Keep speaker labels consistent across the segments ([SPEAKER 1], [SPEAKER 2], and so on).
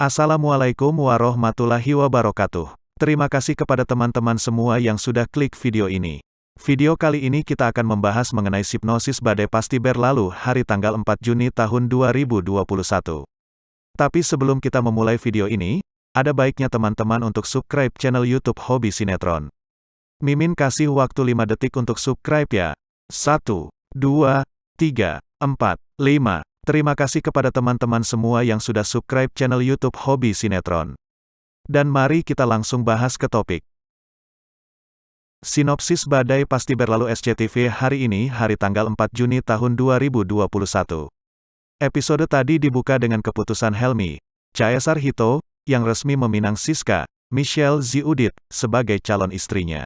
[SPEAKER 1] Assalamualaikum warahmatullahi wabarakatuh. Terima kasih kepada teman-teman semua yang sudah klik video ini. Video kali ini kita akan membahas mengenai hipnosis badai pasti berlalu hari tanggal 4 Juni tahun 2021. Tapi sebelum kita memulai video ini, ada baiknya teman-teman untuk subscribe channel YouTube Hobi Sinetron. Mimin kasih waktu 5 detik untuk subscribe ya. 1, 2, 3, 4, 5. Terima kasih kepada teman-teman semua yang sudah subscribe channel YouTube Hobi Sinetron. Dan mari kita langsung bahas ke topik. Sinopsis Badai Pasti Berlalu SCTV hari ini hari tanggal 4 Juni tahun 2021. Episode tadi dibuka dengan keputusan Helmi Caesarhito yang resmi meminang Siska Michelle Ziudit sebagai calon istrinya.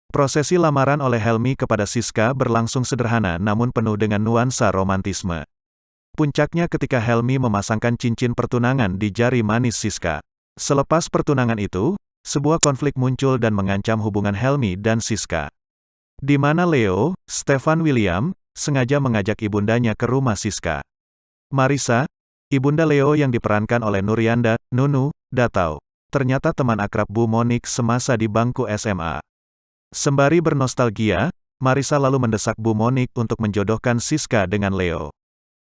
[SPEAKER 1] Prosesi lamaran oleh Helmi kepada Siska berlangsung sederhana namun penuh dengan nuansa romantisme. Puncaknya ketika Helmi memasangkan cincin pertunangan di jari manis Siska. Selepas pertunangan itu, sebuah konflik muncul dan mengancam hubungan Helmi dan Siska. Di mana Leo, Stefan William, sengaja mengajak ibundanya ke rumah Siska. Marisa, ibunda Leo yang diperankan oleh Nuryanda, Nunu, datau. Ternyata teman akrab Bu Monik semasa di bangku SMA. Sembari bernostalgia, Marisa lalu mendesak Bu Monik untuk menjodohkan Siska dengan Leo.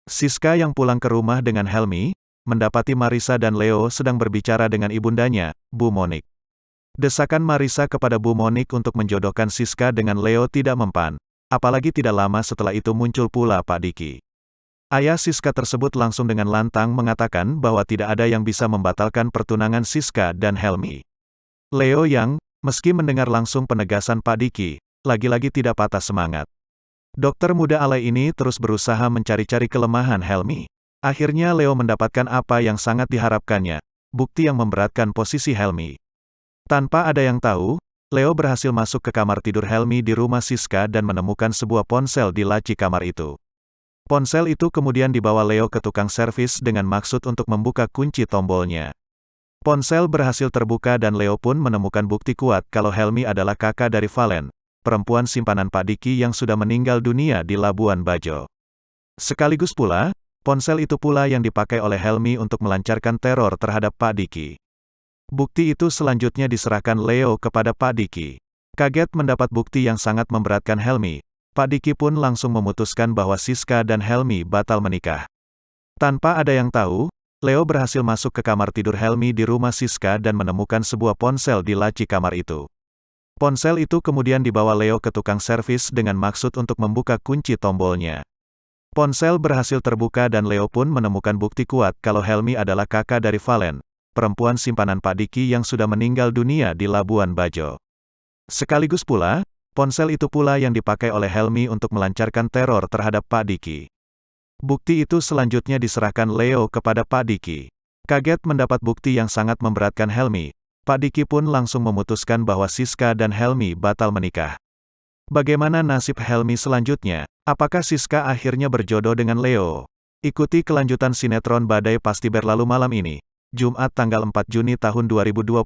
[SPEAKER 1] Siska yang pulang ke rumah dengan Helmi, mendapati Marisa dan Leo sedang berbicara dengan ibundanya, Bu Monik. Desakan Marisa kepada Bu Monik untuk menjodohkan Siska dengan Leo tidak mempan, apalagi tidak lama setelah itu muncul pula Pak Diki. Ayah Siska tersebut langsung dengan lantang mengatakan bahwa tidak ada yang bisa membatalkan pertunangan Siska dan Helmi. Leo yang, meski mendengar langsung penegasan Pak Diki, lagi-lagi tidak patah semangat. Dokter muda alay ini terus berusaha mencari-cari kelemahan Helmi. Akhirnya Leo mendapatkan apa yang sangat diharapkannya, bukti yang memberatkan posisi Helmi. Tanpa ada yang tahu, Leo berhasil masuk ke kamar tidur Helmi di rumah Siska dan menemukan sebuah ponsel di laci kamar itu. Ponsel itu kemudian dibawa Leo ke tukang servis dengan maksud untuk membuka kunci tombolnya. Ponsel berhasil terbuka dan Leo pun menemukan bukti kuat kalau Helmi adalah kakak dari Valen, perempuan simpanan Pak Diki yang sudah meninggal dunia di Labuan Bajo. Sekaligus pula, ponsel itu pula yang dipakai oleh Helmi untuk melancarkan teror terhadap Pak Diki. Bukti itu selanjutnya diserahkan Leo kepada Pak Diki. Kaget mendapat bukti yang sangat memberatkan Helmi, Pak Diki pun langsung memutuskan bahwa Siska dan Helmi batal menikah. Tanpa ada yang tahu, Leo berhasil masuk ke kamar tidur Helmi di rumah Siska dan menemukan sebuah ponsel di laci kamar itu. Ponsel itu kemudian dibawa Leo ke tukang servis dengan maksud untuk membuka kunci tombolnya. Ponsel berhasil terbuka dan Leo pun menemukan bukti kuat kalau Helmi adalah kakak dari Valen, perempuan simpanan Pak Diki yang sudah meninggal dunia di Labuan Bajo. Sekaligus pula, ponsel itu pula yang dipakai oleh Helmi untuk melancarkan teror terhadap Pak Diki. Bukti itu selanjutnya diserahkan Leo kepada Pak Diki. Kaget mendapat bukti yang sangat memberatkan Helmi, Pak Diki pun langsung memutuskan bahwa Siska dan Helmi batal menikah. Bagaimana nasib Helmi selanjutnya? Apakah Siska akhirnya berjodoh dengan Leo? Ikuti kelanjutan sinetron Badai Pasti Berlalu malam ini, Jumat tanggal 4 Juni tahun 2021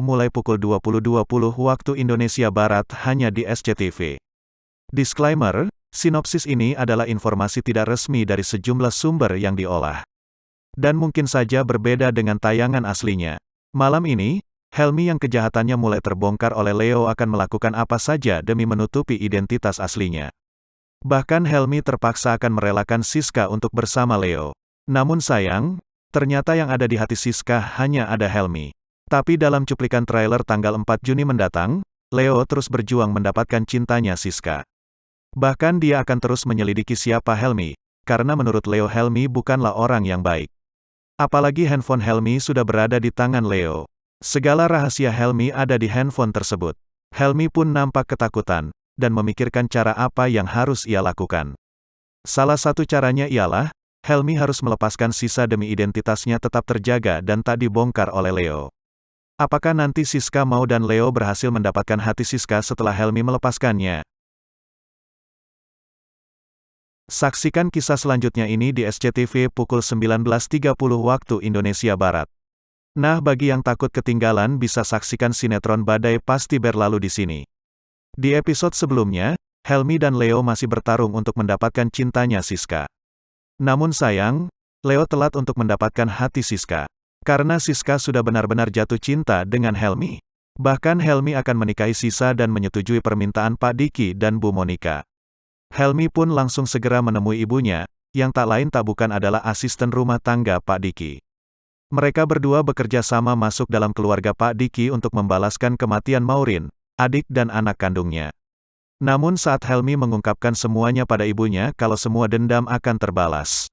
[SPEAKER 1] mulai pukul 20.20 waktu Indonesia Barat hanya di SCTV. Disclaimer, sinopsis ini adalah informasi tidak resmi dari sejumlah sumber yang diolah. Dan mungkin saja berbeda dengan tayangan aslinya. Malam ini, Helmi yang kejahatannya mulai terbongkar oleh Leo akan melakukan apa saja demi menutupi identitas aslinya. Bahkan Helmi terpaksa akan merelakan Siska untuk bersama Leo. Namun sayang, ternyata yang ada di hati Siska hanya ada Helmi. Tapi dalam cuplikan trailer tanggal 4 Juni mendatang, Leo terus berjuang mendapatkan cintanya Siska. Bahkan dia akan terus menyelidiki siapa Helmi, karena menurut Leo Helmi bukanlah orang yang baik. Apalagi handphone Helmi sudah berada di tangan Leo. Segala rahasia Helmi ada di handphone tersebut. Helmi pun nampak ketakutan, dan memikirkan cara apa yang harus ia lakukan. Salah satu caranya ialah, Helmi harus melepaskan sisa demi identitasnya tetap terjaga dan tak dibongkar oleh Leo. Apakah nanti Siska mau dan Leo berhasil mendapatkan hati Siska setelah Helmi melepaskannya? Saksikan kisah selanjutnya ini di SCTV pukul 19.30 waktu Indonesia Barat. Nah, bagi yang takut ketinggalan bisa saksikan sinetron Badai Pasti Berlalu di sini. Di episode sebelumnya, Helmi dan Leo masih bertarung untuk mendapatkan cintanya Siska. Namun sayang, Leo telat untuk mendapatkan hati Siska. Karena Siska sudah benar-benar jatuh cinta dengan Helmi. Bahkan Helmi akan menikahi Sisa dan menyetujui permintaan Pak Diki dan Bu Monika. Helmi pun langsung segera menemui ibunya, yang tak lain tak bukan adalah asisten rumah tangga Pak Diki. Mereka berdua bekerja sama masuk dalam keluarga Pak Diki untuk membalaskan kematian Maureen, adik dan anak kandungnya. Namun saat Helmi mengungkapkan semuanya pada ibunya kalau semua dendam akan terbalas.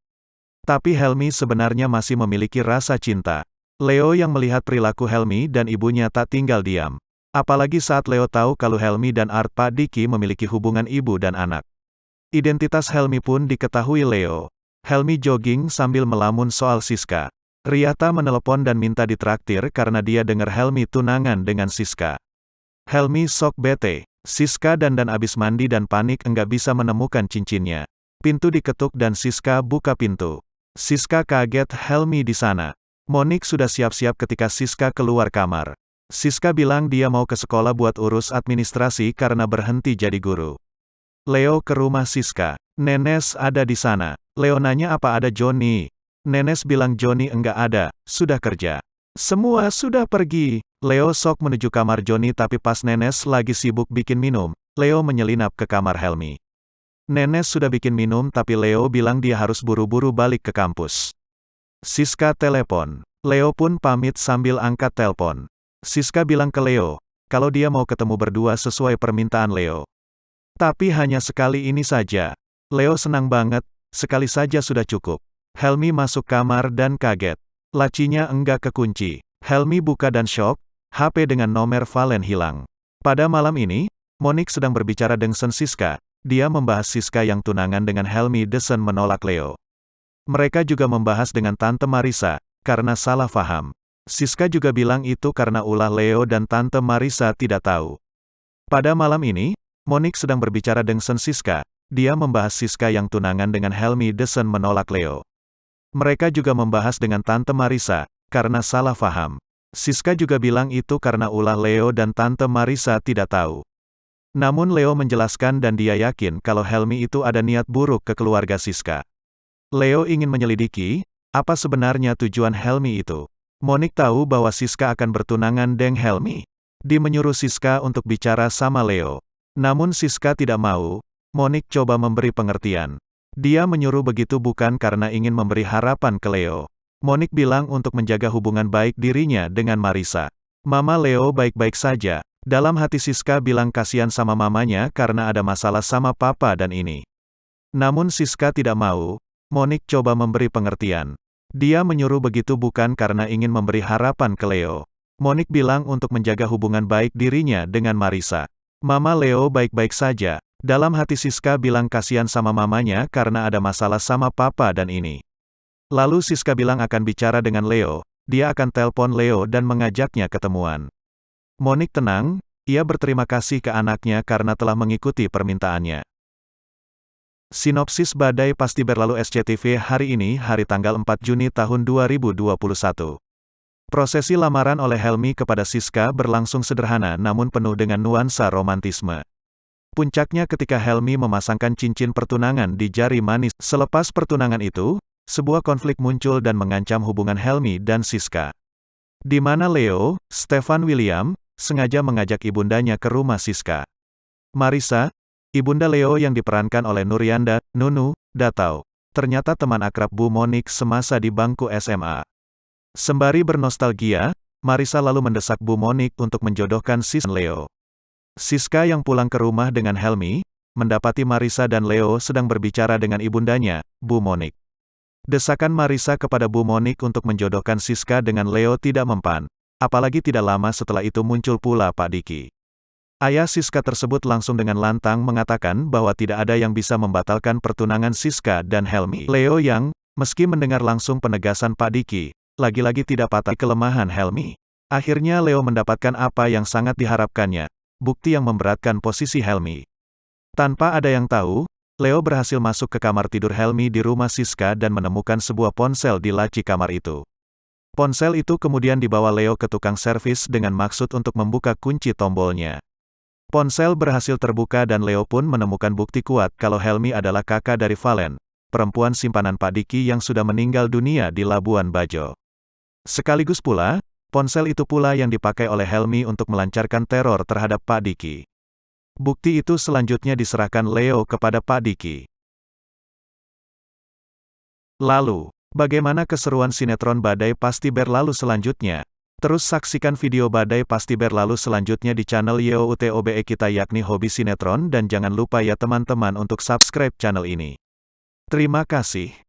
[SPEAKER 1] Tapi Helmi sebenarnya masih memiliki rasa cinta. Leo yang melihat perilaku Helmi dan ibunya tak tinggal diam. Apalagi saat Leo tahu kalau Helmi dan Art Pak Diki memiliki hubungan ibu dan anak. Identitas Helmi pun diketahui Leo. Helmi jogging sambil melamun soal Siska. Riata menelepon dan minta ditraktir karena dia dengar Helmi tunangan dengan Siska. Helmi sok bete. Siska dandan abis mandi dan panik enggak bisa menemukan cincinnya. Pintu diketuk dan Siska buka pintu. Siska kaget Helmi di sana. Monik sudah siap-siap ketika Siska keluar kamar. Siska bilang dia mau ke sekolah buat urus administrasi karena berhenti jadi guru. Leo ke rumah Siska. Nenes ada di sana. Leo nanya apa ada Johnny. Nenes bilang Johnny enggak ada, sudah kerja. Semua sudah pergi. Leo sok menuju kamar Johnny tapi pas Nenes lagi sibuk bikin minum, Leo menyelinap ke kamar Helmi. Nenes sudah bikin minum tapi Leo bilang dia harus buru-buru balik ke kampus. Siska telepon. Leo pun pamit sambil angkat telepon. Siska bilang ke Leo, kalau dia mau ketemu berdua sesuai permintaan Leo. Tapi hanya sekali ini saja. Leo senang banget, sekali saja sudah cukup. Helmi masuk kamar dan kaget. Lacinya enggak kekunci. Helmi buka dan syok, HP dengan nomor Valen hilang. Pada malam ini, Monik sedang berbicara dengan Siska. Dia membahas Siska yang tunangan dengan Helmi. Desen menolak Leo. Mereka juga membahas dengan Tante Marisa, karena salah faham. Siska juga bilang itu karena ulah Leo dan Tante Marisa tidak tahu. Pada malam ini, Monik sedang berbicara dengan Siska. Dia membahas Siska yang tunangan dengan Helmi. Desen menolak Leo. Mereka juga membahas dengan Tante Marisa, karena salah faham. Siska juga bilang itu karena ulah Leo dan Tante Marisa tidak tahu. Namun Leo menjelaskan dan dia yakin kalau Helmi itu ada niat buruk ke keluarga Siska. Leo ingin menyelidiki, apa sebenarnya tujuan Helmi itu. Monik tahu bahwa Siska akan bertunangan dengan Helmi. Dia menyuruh Siska untuk bicara sama Leo. Namun Siska tidak mau. Monik coba memberi pengertian. Dia menyuruh begitu bukan karena ingin memberi harapan ke Leo. Monik bilang untuk menjaga hubungan baik dirinya dengan Marisa. Mama Leo baik-baik saja. Dalam hati Siska bilang kasihan sama mamanya karena ada masalah sama papa dan ini. Namun Siska tidak mau. Monik coba memberi pengertian. Dia menyuruh begitu bukan karena ingin memberi harapan ke Leo. Monik bilang untuk menjaga hubungan baik dirinya dengan Marisa. Mama Leo baik-baik saja. Dalam hati Siska bilang kasihan sama mamanya karena ada masalah sama papa dan ini. Lalu Siska bilang akan bicara dengan Leo, dia akan telepon Leo dan mengajaknya ketemuan. Monik tenang, ia berterima kasih ke anaknya karena telah mengikuti permintaannya. Sinopsis Badai Pasti Berlalu SCTV hari ini hari tanggal 4 Juni tahun 2021. Prosesi lamaran oleh Helmi kepada Siska berlangsung sederhana namun penuh dengan nuansa romantisme. Puncaknya ketika Helmi memasangkan cincin pertunangan di jari manis. Selepas pertunangan itu, sebuah konflik muncul dan mengancam hubungan Helmi dan Siska. Di mana Leo, Stefan William, sengaja mengajak ibundanya ke rumah Siska. Marisa, ibunda Leo yang diperankan oleh Nuryanda, Nunu, datang. Ternyata teman akrab Bu Monik semasa di bangku SMA. Sembari bernostalgia, Marisa lalu mendesak Bu Monik untuk menjodohkan Siska dan Leo. Siska yang pulang ke rumah dengan Helmi, mendapati Marisa dan Leo sedang berbicara dengan ibundanya, Bu Monik. Desakan Marisa kepada Bu Monik untuk menjodohkan Siska dengan Leo tidak mempan, apalagi tidak lama setelah itu muncul pula Pak Diki. Ayah Siska tersebut langsung dengan lantang mengatakan bahwa tidak ada yang bisa membatalkan pertunangan Siska dan Helmi. Leo yang, meski mendengar langsung penegasan Pak Diki, lagi-lagi tidak patah kelemahan Helmi. Akhirnya Leo mendapatkan apa yang sangat diharapkannya, bukti yang memberatkan posisi Helmi. Tanpa ada yang tahu, Leo berhasil masuk ke kamar tidur Helmi di rumah Siska dan menemukan sebuah ponsel di laci kamar itu. Ponsel itu kemudian dibawa Leo ke tukang servis dengan maksud untuk membuka kunci tombolnya. Ponsel berhasil terbuka dan Leo pun menemukan bukti kuat kalau Helmi adalah kakak dari Valen, perempuan simpanan Pak Diki yang sudah meninggal dunia di Labuan Bajo. Sekaligus pula, ponsel itu pula yang dipakai oleh Helmi untuk melancarkan teror terhadap Pak Diki. Bukti itu selanjutnya diserahkan Leo kepada Pak Diki. Lalu, bagaimana keseruan sinetron Badai Pasti Berlalu selanjutnya? Terus saksikan video Badai Pasti Berlalu selanjutnya di channel YOUTOBE kita yakni Hobi Sinetron dan jangan lupa ya teman-teman untuk subscribe channel ini. Terima kasih.